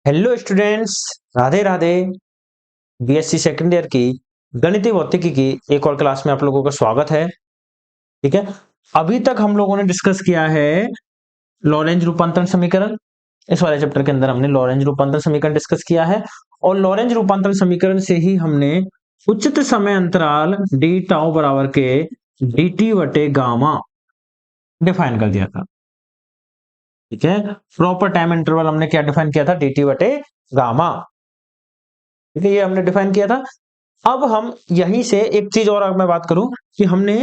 Hello students, Radhe Radhe. BSc second year की गणितीय भौतिकी की एक और क्लास में आप लोगों का स्वागत है। ठीक है, अभी तक हम लोगों ने डिस्कस किया है लॉरेंज रूपांतरण समीकरण। इस वाले चैप्टर के अंदर हमने लॉरेंज रूपांतरण समीकरण डिस्कस किया है और लॉरेंज रूपांतरण समीकरण से ही हमने उचित समय अंतराल डी टाउ बराबर के dt बटे गामा डिफाइन कर दिया था। ठीक है, प्रॉपर टाइम इंटरवल हमने क्या डिफाइन किया था? dt बटे गामा। ठीक है, ये हमने डिफाइन किया था। अब हम यहीं से एक चीज और मैं बात करूं कि हमने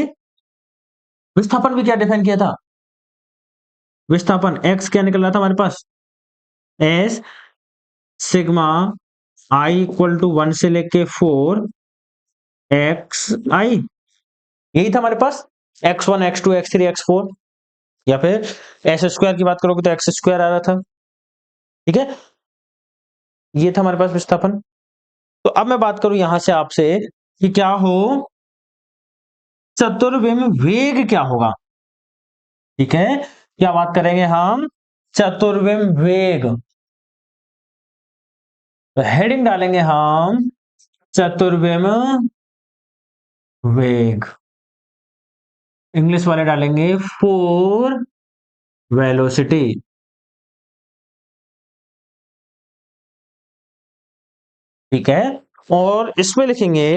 विस्थापन भी क्या डिफाइन किया था। विस्थापन x क्या निकल रहा था हमारे पास? s sigma i equal to 1 से लेके 4 x i, यही था हमारे पास। x1 x2 x3 x4, या फिर एस स्क्वायर की बात करोगे तो एक्स स्क्वायर आ रहा था। ठीक है, ये था हमारे पास विस्थापन। तो अब मैं बात करूं यहां से आपसे कि क्या हो, चतुर्विम वेग क्या होगा। ठीक है, क्या बात करेंगे हम? चतुर्विम वेग। तो हेडिंग डालेंगे हम चतुर्विम वेग, इंग्लिश वाले डालेंगे फोर वेलोसिटी। ठीक है, और इसमें लिखेंगे,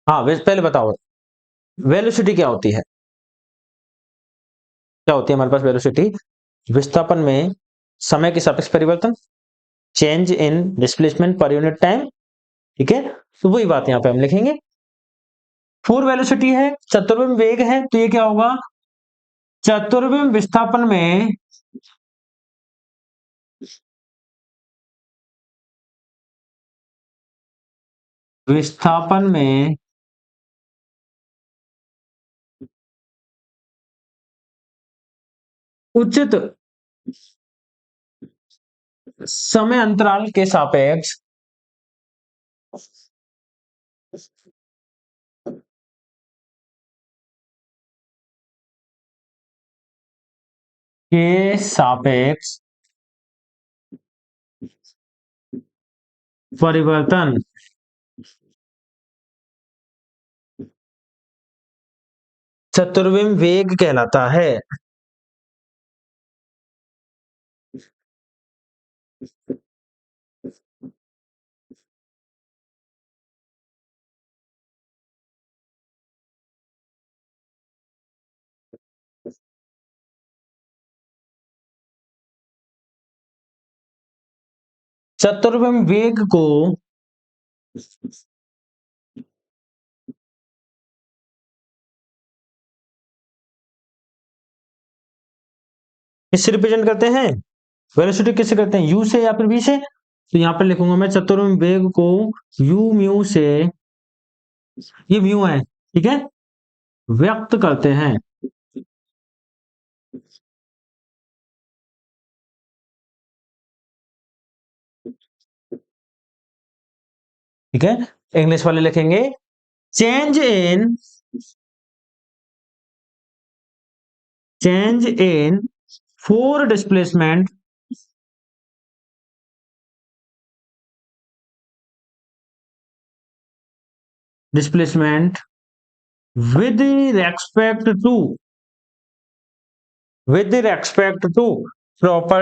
हाँ पहले बताओ वेलोसिटी क्या होती है। क्या होती है हमारे पास वेलोसिटी? विस्थापन में समय के सापेक्ष परिवर्तन, change in displacement per unit time. ठीक है, तो वही बात यहां पे हम लिखेंगे। फोर वेलोसिटी है, चतुर्विम वेग है, तो ये क्या होगा? चतुर्विम विस्थापन में विस्थापन में उचित समय अंतराल के सापेक्ष के सापेक्ष परिवर्तन चतुर्विम वेग कहलाता है। चतुर्विम वेग को किससे रिप्रेजेंट करते हैं? वेलोसिटी किससे करते हैं? यू से या फिर वी से? तो यहां पर लिखूंगा मैं चतुर्विम वेग को यू म्यू से, ये म्यू है, ठीक है, व्यक्त करते हैं। ठीक है, इंग्लिश वाले लिखेंगे change in four displacement displacement with respect to with respect to proper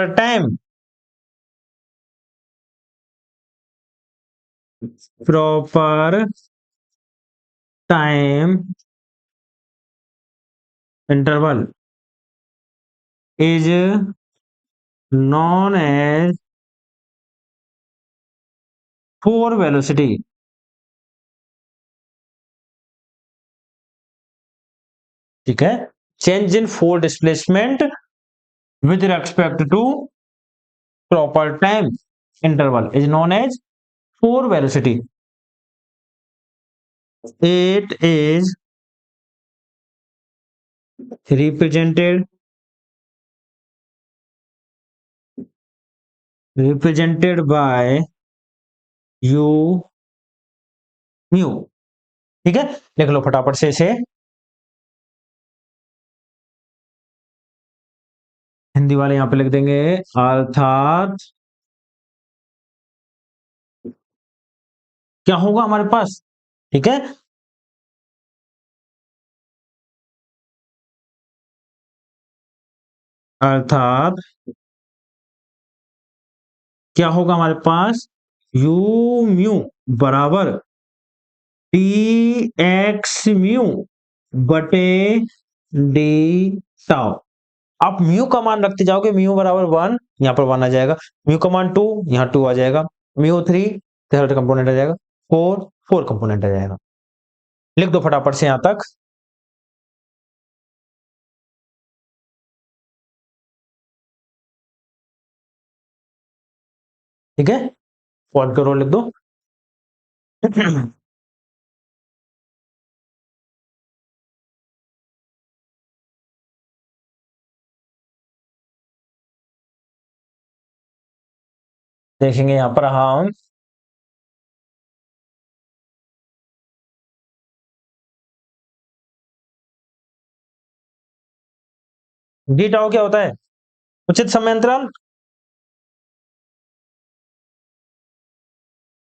time interval is known as four velocity। ठीक है, change in four displacement with respect to proper time interval is known as four velocity। It is represented by u mu। ठीक है, लिख लो फटाफट से इसे, हिंदी वाले यहां पे लिख देंगे अर्थात क्या होगा हमारे पास, ठीक है। अर्थात क्या होगा हमारे पास, यू म्यू बराबर टी एक्स म्यू बटे डी टाउ। आप म्यू का मान रखते जाओगे, म्यू बराबर 1, यहाँ पर 1 आ जाएगा, म्यू का मान 2, यहाँ 2 आ जाएगा, म्यू 3, थर्ड कंपोनेंट आ जाएगा, 4, 4 कंपोनेंट आ जाएगा। लिख दो फटाफट से यहां तक। ठीक है, पॉज करो, लिख दो। देखेंगे यहां पर हम डी टाउ क्या होता है, उचित समय अंतराल।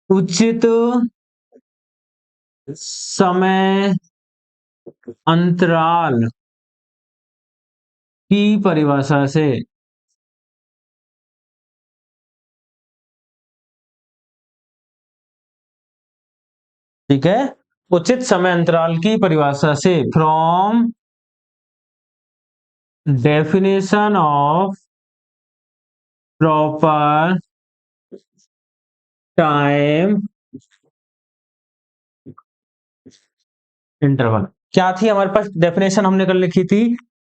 उचित समय अंतराल की परिभाषा से, ठीक है, उचित समय अंतराल की परिभाषा से, from definition of proper time interval. क्या थी हमारे पास डेफिनेशन, हमने कर लिखी थी,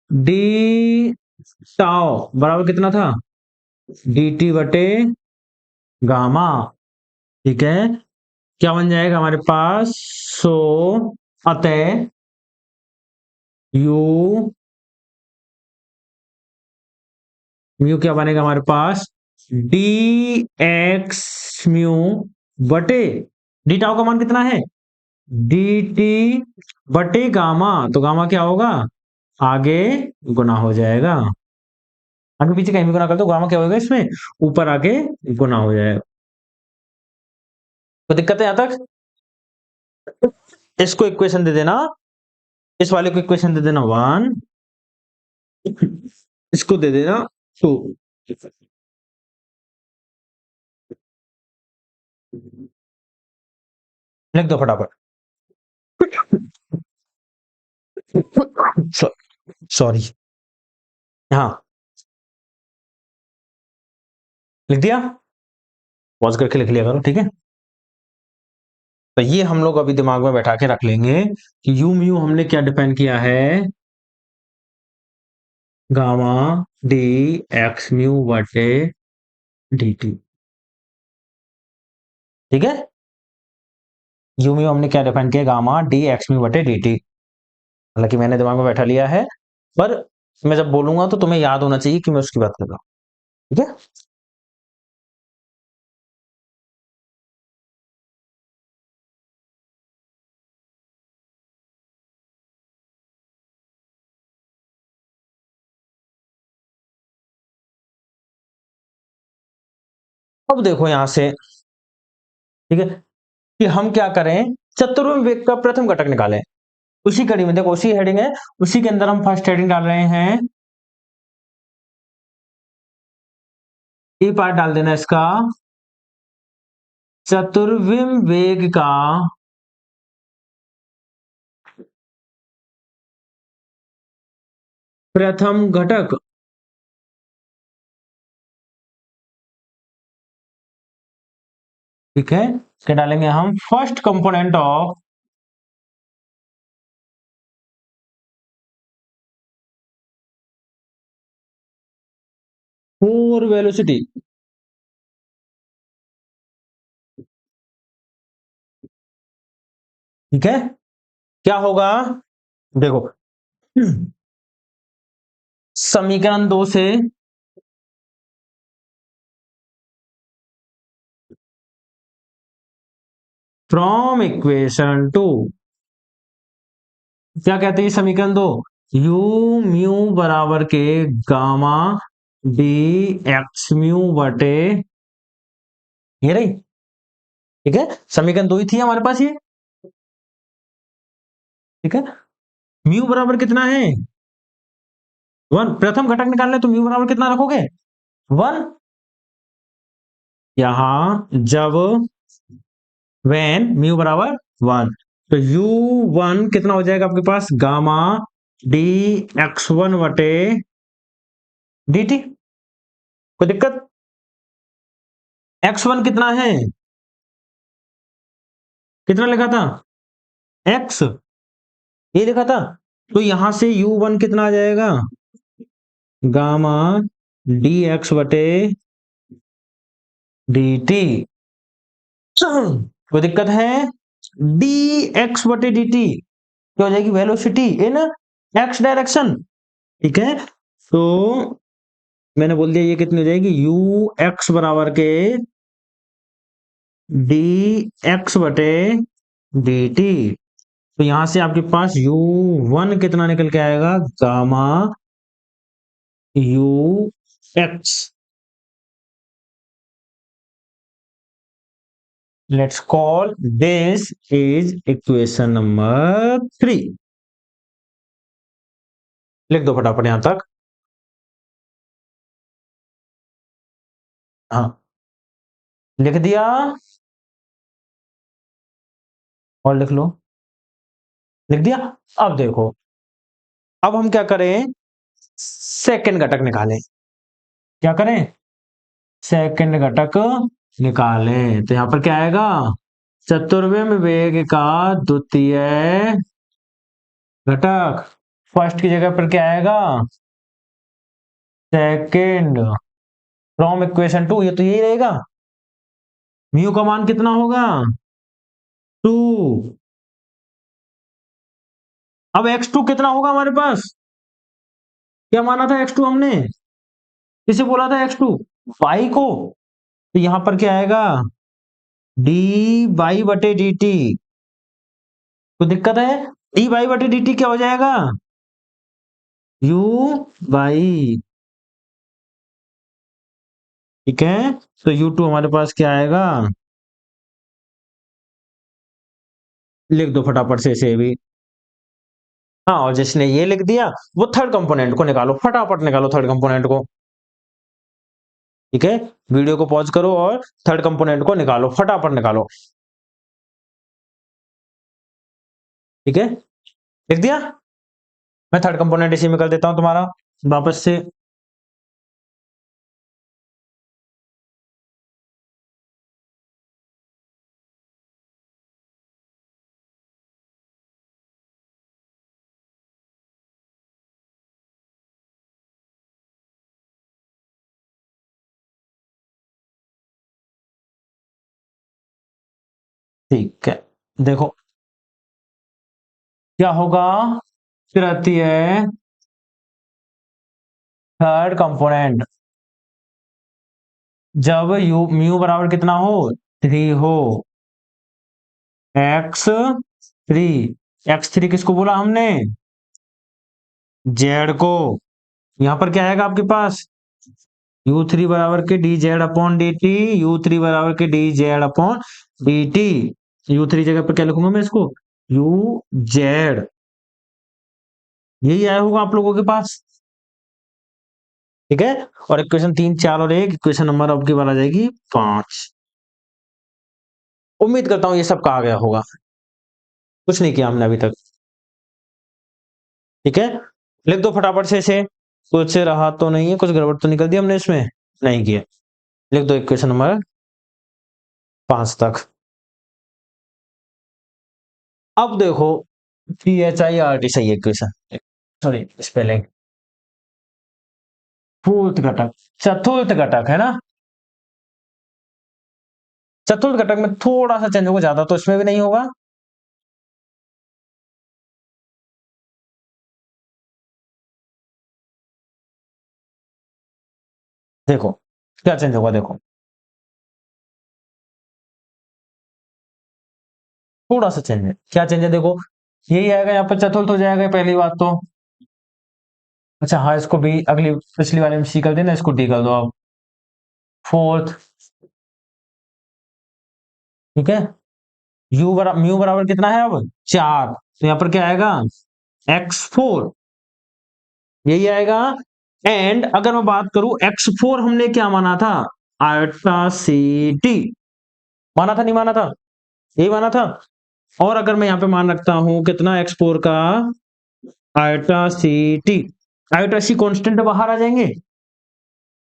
डी टाउ बराबर कितना था, डी टी बटे गामा। ठीक है, क्या बन जाएगा हमारे पास, सो अतः यू म्यू क्या बनेगा हमारे पास, डी एक्स म्यू बटे डी टाउ का मान कितना है, डी टी बटे गामा, तो गामा क्या होगा, आगे गुना हो जाएगा, आगे पीछे कहीं भी गुना कर दो, गामा क्या होगा इसमें, ऊपर आगे गुना हो जाएगा। तो दिक्कत है यहां तक। इसको इक्वेशन दे देना, इस वाले को इक्वेशन दे देना 1, इसको दे देना 2। लिख दो फटाफट। सॉरी, हाँ लिख दिया, पॉज करके लिख लिया करो, ठीक है। तो ये हम लोग अभी दिमाग में बैठा के रख लेंगे कि यू म्यू हमने क्या डिफाइन किया है, गामा डी एक्स म्यू बटे डी टी। ठीक है, यू म्यू हमने क्या डिफाइन किया, गामा डी एक्स म्यू बटे डी टी। हालांकि मैंने दिमाग में बैठा लिया है, पर मैं जब बोलूंगा तो तुम्हें याद होना चाहिए कि मैं उसकी बात कर रहा हूं। ठीक है, अब देखो यहां से, ठीक है, कि हम क्या करें, चतुर्विम वेग का प्रथम घटक निकालें। उसी कड़ी में देखो, उसी हेडिंग है, उसी के अंदर हम फर्स्ट हेडिंग डाल रहे हैं, ये पार्ट डाल देना इसका, चतुर्विम वेग का प्रथम घटक। ठीक है, क्या डालेंगे हम, first component of four velocity. ठीक है, क्या होगा, देखो, समीकरण 2 से फ्रॉम इक्वेशन 2, क्या कहते हैं समीकरण 2, यू म्यू बराबर के गामा डी एक्स म्यू बटे, ये रही, ठीक है, समीकरण 2 ही थी हमारे पास ये। ठीक है, म्यू बराबर कितना है 1। प्रथम घटक निकालने तो म्यू बराबर कितना रखोगे 1। यहां जब व्हेन म्यू बराबर 1, तो u1 कितना हो जाएगा आपके पास गामा डी x1 बटे dt। कोई दिक्कत? x1 कितना है, कितना लिखा था x, ये लिखा था। तो यहां से u1 कितना आ जाएगा गामा dx बटे dt। कोई दिक्कत है? dx बटे dt क्या हो जाएगी वेलोसिटी इन x डायरेक्शन। ठीक है, तो मैंने बोल दिया ये कितनी हो जाएगी u x बराबर के dx बटे dt। तो यहां से आपके पास u1 कितना निकल के आएगा gamma u x। Let's call this is equation number 3। लिख दो फटाफट यहां तक। हाँ, लिख दिया और लिख लो, लिख दिया। अब देखो, अब हम क्या करें, सेकंड घटक निकालें। क्या करें, सेकंड घटक निकालें। तो यहां पर क्या आएगा चतुर्विम वेग का द्वितीय घटक। फर्स्ट की जगह पर क्या आएगा सेकंड फ्रॉम इक्वेशन 2, ये तो यही रहेगा। म्यू का मान कितना होगा 2। अब x2 कितना होगा हमारे पास, क्या माना था x2 हमने, किसे बोला था x2 y को। तो यहां पर क्या आएगा डी बाई बटे डी टी। तो दिक्कत है, डी बाई बटे डी टी क्या हो जाएगा यू बाई। ठीक है, तो u2 हमारे पास क्या आएगा, लिख दो फटाफट से इसे भी। हाँ, और जिसने ये लिख दिया वो थर्ड कंपोनेंट को निकालो, फटाफट निकालो थर्ड कंपोनेंट को। ठीक है, वीडियो को पॉज करो और थर्ड कंपोनेंट को निकालो, फटाफट निकालो। ठीक है, लिख दिया। मैं थर्ड कंपोनेंट इसी में कर देता हूं तुम्हारा वापस से। ठीक है, देखो क्या होगा, तृतीय थर्ड कंपोनेंट जब यू म्यू बराबर कितना हो 3 हो, x3। x3 किसको बोला हमने z को। यहां पर क्या आएगा आपके पास u3 बराबर के D Z upon d T, u3 बराबर के D Z upon d T. u3 जगह पर क्या लिखूंगा मैं इसको u जेड। यही आया होगा आप लोगों के पास। ठीक है, और इक्वेशन 3 4 और 1, इक्वेशन नंबर आपकी बार आ जाएगी 5। उम्मीद करता हूं ये सब कहा गया होगा, कुछ नहीं किया हमने अभी तक। ठीक है, लिख दो फटाफट से इसे, कुछ रहा तो नहीं है, कुछ गड़बड़ तो निकल दी हमने इसमें, नहीं किया। लिख दो इक्वेशन नंबर 5 तक। अब देखो PHIRT सही इक्वेशन, सॉरी स्पेलिंग, फोर्थ घटक, चतुर्थ घटक है ना। चतुर्थ घटक में थोड़ा सा चेंज होगा, ज्यादा तो इसमें भी नहीं होगा। देखो क्या चेंज होगा, देखो थोड़ा सा चेंज है, क्या चेंज है देखो, यही आएगा यहाँ पर चतुर्थ हो जाएगा पहली बात तो। अच्छा हाँ, इसको भी अगली पिछली वाले में सी कर देना, इसको डी कर दो अब। फोर्थ, ठीक है, म्यू बराबर कितना है अब 4, तो यहां पर क्या आएगा x4, यही आएगा। एंड अगर मैं बात करूं x4 हमने क्या माना था, आयोटा सी टी माना था, नहीं माना था, यही माना था। और अगर मैं यहां पे मान रखता हूं कितना x4 का iota c t, iota c constant बाहर आ जाएंगे,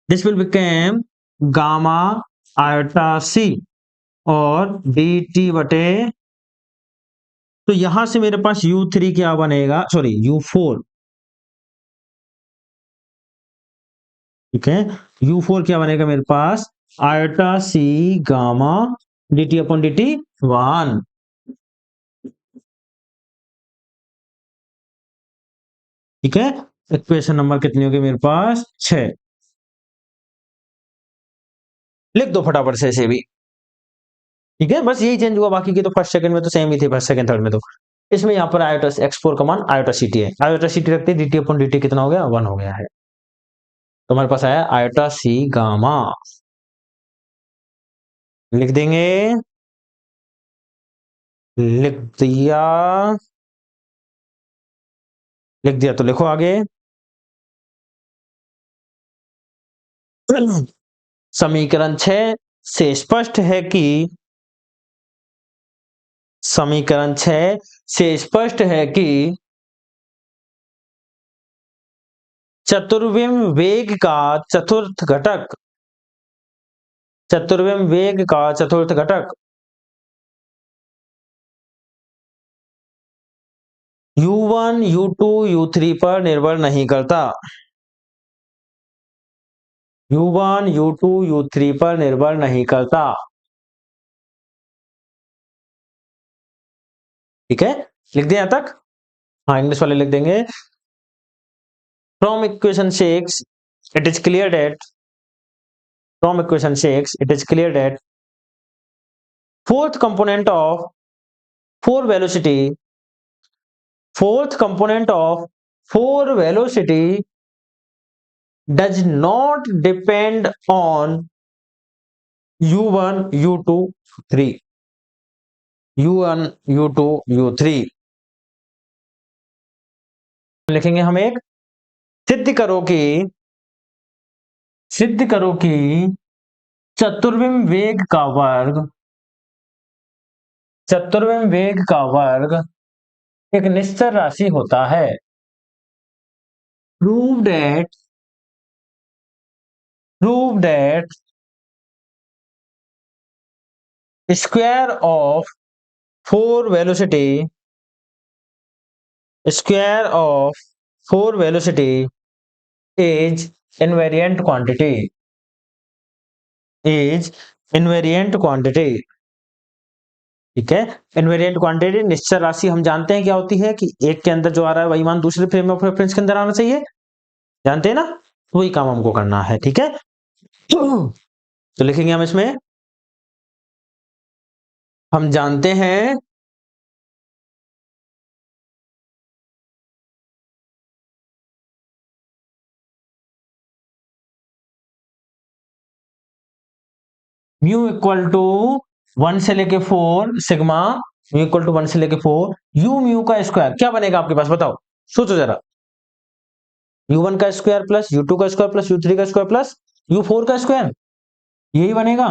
this will become gamma iota c और डी टी बटे, तो यहां से मेरे पास U3 क्या बनेगा, सॉरी U4, ठीक है, U4 क्या बनेगा मेरे पास, iota c gamma d t upon d t 1, ठीक है। इक्वेशन नंबर कितनी होगी मेरे पास 6, लिख दो फटाफट से इसे भी, ठीक है, बस यही चेंज हुआ, बाकी की तो फर्स्ट सेकंड में तो सेम ही थे, फर्स्ट सेकंड थर्ड में तो। इसमें यहाँ पर आयोटा x4 का मान आयोटा सी टी है, आयोटा सी टी रखते D t upon d T कितना हो गया 1 हो गया है, तो हमारे पास आया आयोटा सी गामा, लिख देंगे, लिख दिया, लिख दिया तो लिखो आगे। समीकरण 6 से स्पष्ट है कि, समीकरण 6 से स्पष्ट है कि चतुर्विम वेग का चतुर्थ घटक, चतुर्विम वेग का चतुर्थ घटक U1 U2 U3 पर निर्भर नहीं करता, U1 U2 U3 पर निर्भर नहीं करता, ठीक है, लिख दिया यहां तक। हाँ इंग्लिश वाले लिख देंगे, from equation 6 it is clear that, from equation 6 it is clear that fourth component of four velocity, fourth component of four velocity does not depend on U1 U2 3, U1 U2 U3, लिखेंगे हम एक, सिद्ध करो कि, सिद्ध करो कि चतुर्विम वेग का वर्ग, चतुर्विम वेग का वर्ग एक निश्चर राशि होता है, prove that, prove that square of four velocity, square of four velocity is invariant quantity, is invariant quantity, ठीक है। इनवेरिएंट क्वांटिटी निश्चर राशि हम जानते हैं क्या होती है, कि एक के अंदर जो आ रहा है वही मान दूसरे फ्रेम ऑफ रेफरेंस के अंदर आना चाहिए, जानते हैं ना, तो वही काम हमको करना है, ठीक है। तो लिखेंगे हम इसमें, हम जानते हैं म्यू इक्वल टू 1 से लेके 4 सिग्मा, म्यू इक्वल टू 1 से लेके 4 यू म्यू का स्क्वायर क्या बनेगा आपके पास, बताओ, सोचो जरा, U1 का स्क्वायर प्लस U2 का स्क्वायर प्लस U3 का स्क्वायर प्लस U4 का स्क्वायर, यही बनेगा,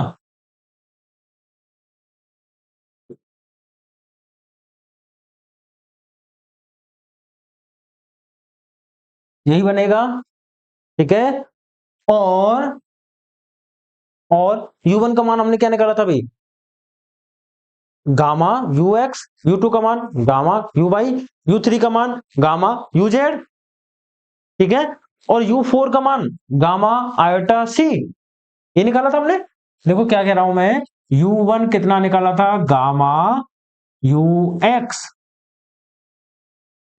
यही बनेगा, ठीक है। और और U1 का मान हमने क्या निकाला था भाई, गामा UX, U2 का मान गामा UY, U3 का मान गामा UZ, ठीक है। और U4 का मान गामा आयोटा सी, ये निकाला था हमने। देखो क्या कह रहा हूं मैं, U1 कितना निकाला था, गामा UX,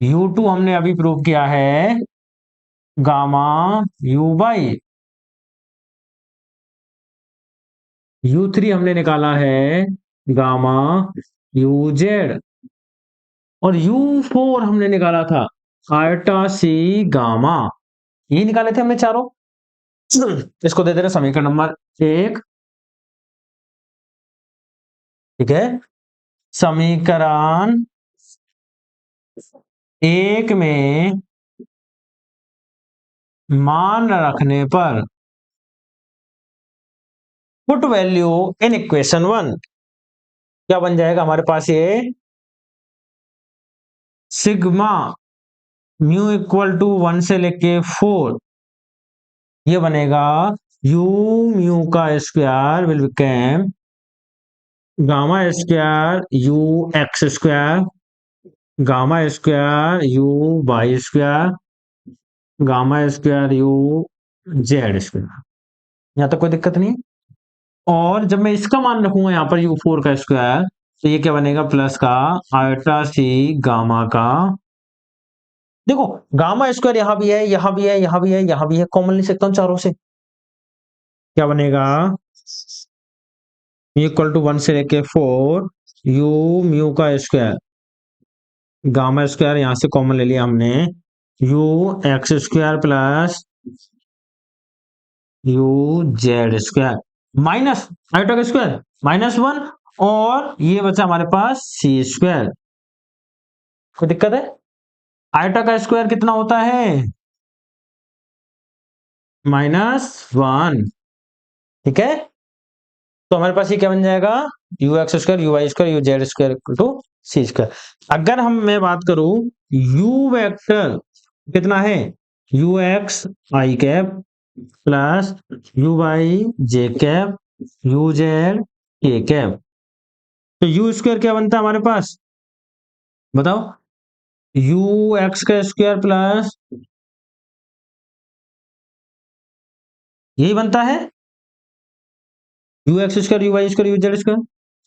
U2 हमने अभी प्रूव किया है गामा UY, U3 हमने निकाला है गामा UZ, और U4 हमने निकाला था आयोटा सी गामा, ये निकाले थे हमने चारों। इसको दे दे रहे समीकरण नंबर 1, ठीक है, समीकरण एक में मान रखने पर put value in equation one, क्या बन जाएगा हमारे पास ये सिग्मा म्यू इक्वल टू 1 से लेके 4, ये बनेगा यू म्यू का square will become gamma square U X square, gamma square U Y square, gamma square U Z square. यहाँ तक कोई दिक्कत नहीं है। और जब मैं इसका मान रखूंगा यहाँ पर u4 का स्क्वायर, तो ये क्या बनेगा प्लस का आयोटा सी गामा का, देखो गामा स्क्वायर यहाँ भी है, यहाँ भी है, यहाँ भी है, यहाँ भी है, कॉमन ले सकता हूँ चारों से, क्या बनेगा इक्वल टू 1 से लेके 4 यू म्यू का स्क्वायर, गामा स्क्वायर यहां से कॉमन ले लिया हमने, you X square plus you Z square minus iota का स्क्वायर -1, और ये बचा हमारे पास सी स्क्वायर। कोई दिक्कत है? आयोटा का स्क्वायर कितना होता है -1, ठीक है। तो हमारे पास ये क्या बन जाएगा U X square U Y square U Z square equal to C square. अगर हम मैं बात करूं यू वेक्टर कितना है U X I cap plus U Y J cap U Z K cap, तो यू स्क्वायर क्या बनता है हमारे पास बताओ, यू एक्स का स्क्वायर प्लस यही बनता है U X square U Y square U Z square.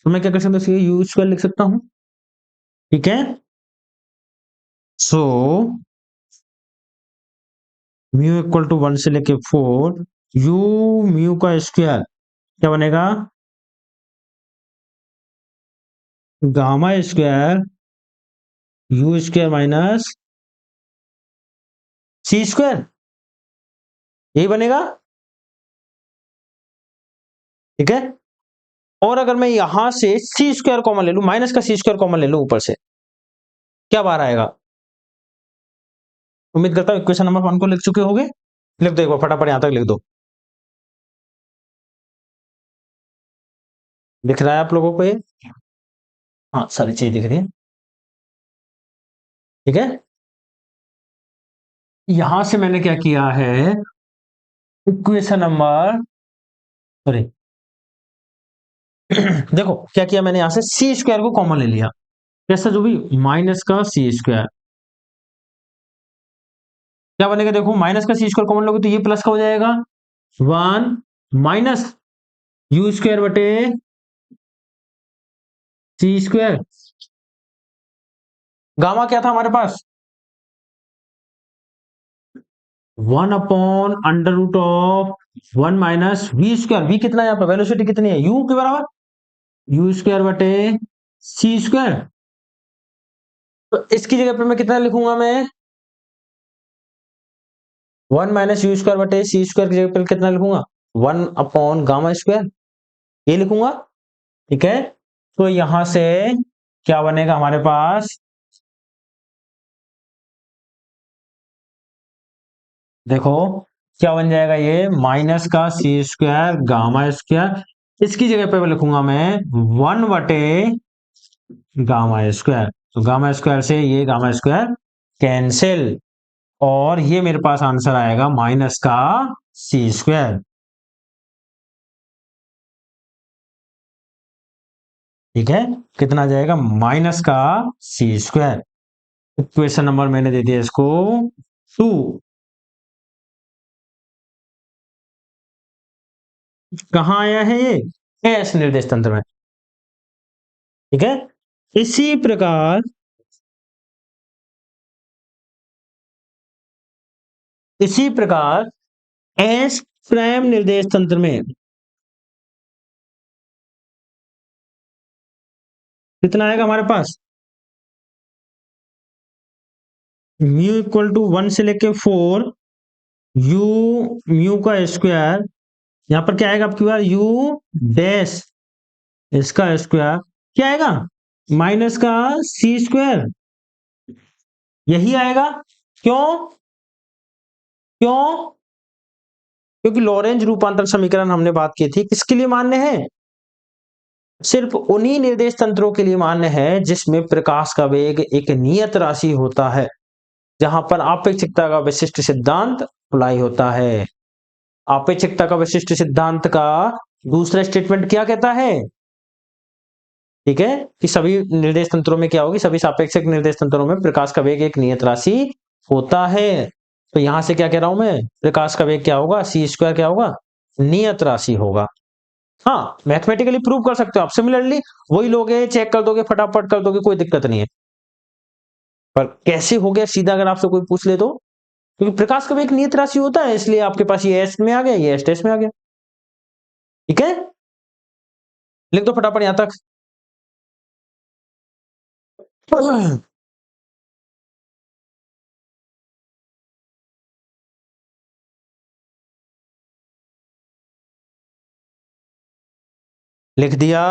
तो मैं क्या कर सकता हूँ यू स्क्वायर लिख सकता हूं, ठीक है। सो म्यू इक्वल टू 1 से लेके 4 यू म्यू का स्क्वायर क्या बनेगा gamma square U square minus C square, यही बनेगा, ठीक है। और अगर मैं यहां से सी स्क्वायर कॉमन ले लूं, माइनस का सी स्क्वायर कॉमन ले लूं ऊपर से, क्या बाहर आएगा, उम्मीद करता हूं इक्वेशन नंबर 1 को लिख चुके होंगे। लिख दो एक बार फटाफट यहां तक लिख दो, दिख रहा है आप लोगों को ये, हाँ सारी चीज दिख रही है, ठीक है। यहां से मैंने क्या किया है इक्वेशन नंबर, सॉरी देखो क्या किया मैंने यहां से सी स्क्वायर को कॉमन ले लिया, कैसा जो भी माइनस का सी स्क्वायर, क्या बनेगा देखो माइनस का सी स्क्वायर कॉमन लोगे तो ये प्लस का हो जाएगा 1 माइनस यू स्क्वायर बटे सी स्क्वायर, गामा क्या था हमारे पास 1 upon under root of 1 minus V square, V कितना है यहाँ पर वेलोसिटी कितनी है यू के बराबर, यू स्क्वायर बटे सी स्क्वायर। तो इसकी जगह पे मैं कितना लिखूंगा मैं 1 माइनस यू स्क्वायर बटे सी स्क्वायर की जगह पे कितना लिखूंगा 1 अपॉन गामा स्क्वायर, ये लिखूंगा, ठीक है। तो यहां से क्या बनेगा हमारे पास देखो क्या बन जाएगा ये माइनस का सी स्क्वायर गामा स्क्वायर, इसकी जगह पे मैं लिखूंगा मैं 1 बटे गामा स्क्वायर, तो गामा स्क्वायर से ये गामा स्क्वायर कैंसिल, और ये मेरे पास आंसर आएगा माइनस का सी स्क्वायर, ठीक है। कितना आ जाएगा माइनस का सी स्क्वायर। इक्वेशन नंबर मैंने दे दिया इसको 2, कहां आया है ये एस निर्देश तंत्र में, ठीक है। इसी प्रकार एस प्राइम निर्देश तंत्र में कितना आएगा हमारे पास म्यू इक्वल टू 1 से लेके 4 यू म्यू का स्क्वायर, यहां पर क्या आएगा आपकी बार यू डैश इसका स्क्वायर क्या आएगा? माइनस का सी स्क्वायर, यही आएगा। क्यों? क्यों? क्योंकि लॉरेंज रूपांतरण समीकरण हमने बात की थी, किसके लिए मान्य है? सिर्फ उन्हीं निर्देश तंत्रों के लिए मान्य है जिसमें प्रकाश का वेग एक नियत राशि होता है, जहां पर आपेक्षिकता का विशिष्ट सिद्धांत अप्लाई होता है। आपेक्षिकता का विशिष्ट सिद्धांत का दूसरा स्टेटमेंट क्या कहता है? ठीक है, कि सभी निर्देश तंत्रों में क्या होगी, सभी सापेक्षिक निर्देश तंत्रों में प्रकाश का वेग एक नियत राशि होता है। तो यहां से क्या कह रहा हूं मैं, प्रकाश का वेग क्या होगा, सी स्क्वायर क्या होगा, नियत राशि होगा। हाँ, मैथमेटिकली प्रूव कर सकते हो आप, सिमिलरली वही लोगे, चेक कर दोगे, फटाफट कर दोगे, कोई दिक्कत नहीं है। पर कैसे हो गया सीधा, अगर आपसे कोई पूछ ले तो? क्योंकि प्रकाश का वेग नियत राशि होता है, इसलिए आपके पास ये एस में आ गया, ये एस में आ गया। ठीक है, लिख दो फटाफट यहां तक। लिख दिया?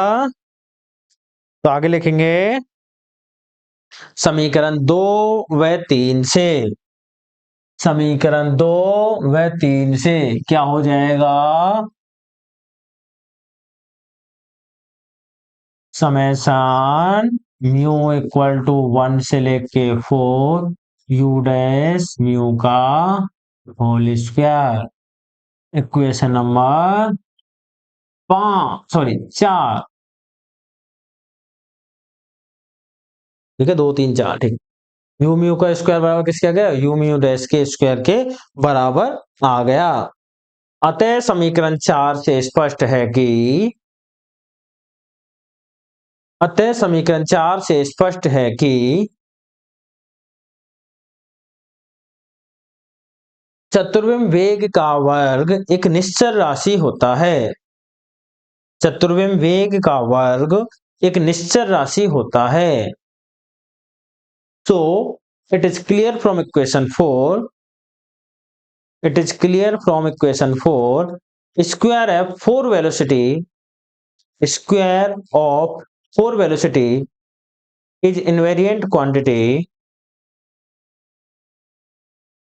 तो आगे लिखेंगे समीकरण 2 व 3 से। समीकरण 2 व 3 से क्या हो जाएगा? समेशन म्यू इक्वल टू 1 से लेके 4 यू डैश म्यू का होल स्क्वायर। Equation number 4। ठीक है, 2 3 4, ठीक। यू म्यू का स्क्वायर बराबर किसके आ गया, यू म्यू डैश के स्क्वायर के बराबर आ गया। अतः समीकरण 4 से स्पष्ट है कि अतः समीकरण 4 से स्पष्ट है कि चतुर्विम वेग का वर्ग एक निश्चल राशि होता है। चतुर्विम वेग का वर्ग एक निश्चल राशि होता है। So it is clear from equation 4, it is clear from equation 4, square of 4 velocity, square of 4 velocity is invariant quantity,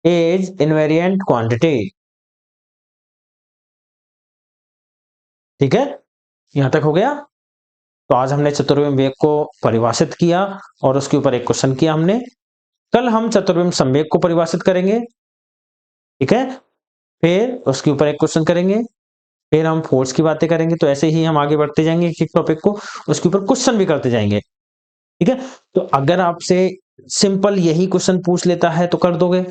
is invariant quantity। ठीक है, यहां तक हो गया। तो आज हमने चतुर्विम वेग को परिभाषित किया और उसके ऊपर एक क्वेश्चन किया हमने। कल हम चतुर्विम संवेग को परिभाषित करेंगे। ठीक है, फिर उसके ऊपर एक क्वेश्चन करेंगे, फिर हम फोर्स की बातें करेंगे। तो ऐसे ही हम आगे बढ़ते जाएंगे एक एक टॉपिक को, उसके ऊपर क्वेश्चन भी करते जाएंगे। ठीक है, तो अगर आपसे सिंपल यही क्वेश्चन पूछ लेता है तो कर दोगे,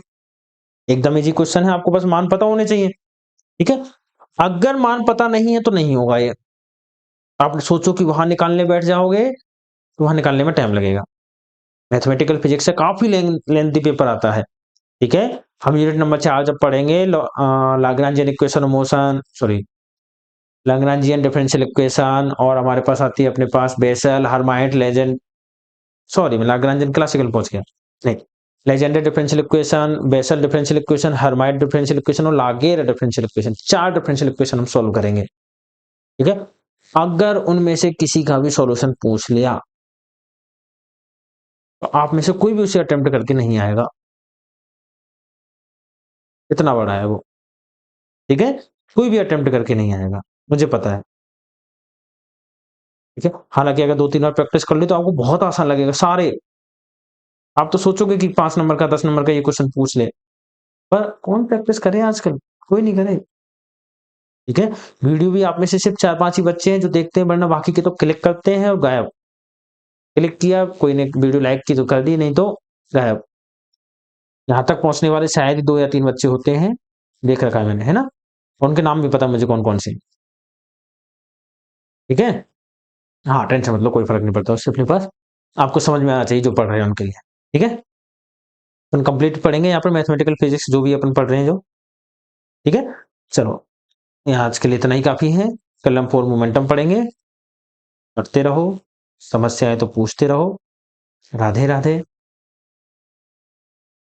एकदम इजी क्वेश्चन है, आपको बस मान पता होने चाहिए। ठीक है, अगर मान पता नहीं है तो नहीं होगा ये। आप सोचो कि वहां निकालने बैठ जाओगे तो वहां निकालने में टाइम लगेगा। मैथमेटिकल फिजिक्स से काफी लेंथी पेपर आता है। ठीक है, हम यूनिट नंबर 4 जब पढ़ेंगे Lagrangian equation of motion, sorry Lagrangian differential equation, और हमारे पास आती है अपने पास बेसल, हर्माइट, लेजेंड, सॉरी मैं लाग्रांजियन क्लासिकल पहुंच गया, नहीं, Legendre differential equation, Bessel differential equation, Hermite differential equation और Laguerre differential equation, 4 differential equation हम सॉल्व करेंगे। ठीक है, अगर उनमें से किसी का भी सॉल्यूशन पूछ लिया तो आप में से कोई भी उसे अटेम्प्ट करके नहीं आएगा, इतना बड़ा है वो। ठीक है, कोई भी अटेम्प्ट करके नहीं आएगा, मुझे पता है। ठीक है, हालांकि अगर 2 3 बार प्रैक्टिस कर ली तो आपको बहुत आसान लगेगा सारे। आप तो सोचोगे कि 5 नंबर का 10 नंबर का ये क्वेश्चन पूछ ले, पर कौन प्रैक्टिस करे आजकल, कोई नहीं करे। ठीक है, वीडियो भी आप में से सिर्फ 4 5 ही बच्चे हैं जो देखते हैं, वरना बाकी के तो क्लिक करते हैं और गायब। क्लिक किया, कोई ने वीडियो लाइक की तो कर दी, नहीं तो गायब। यहाँ तक पहुंचने वाले शायद ही 2 या 3 बच्चे होते हैं, देख रखा है मैंने, है ना। उनके नाम भी पता मुझे कौन कौन से। ठीक है, हाँ टेंशन मतलब कोई फर्क नहीं पड़ता उससे, अपने पास आपको समझ में आना चाहिए जो पढ़ रहे हैं उनके लिए। ठीक है, अपन कंप्लीट पढ़ेंगे यहाँ पर मैथमेटिकल फिजिक्स जो भी अपन पढ़ रहे हैं जो। ठीक है, चलो यहाँ आज के लिए इतना ही काफी है। कल हम 4 मोमेंटम पढ़ेंगे। पढ़ते रहो, समस्या है तो पूछते रहो। राधे राधे।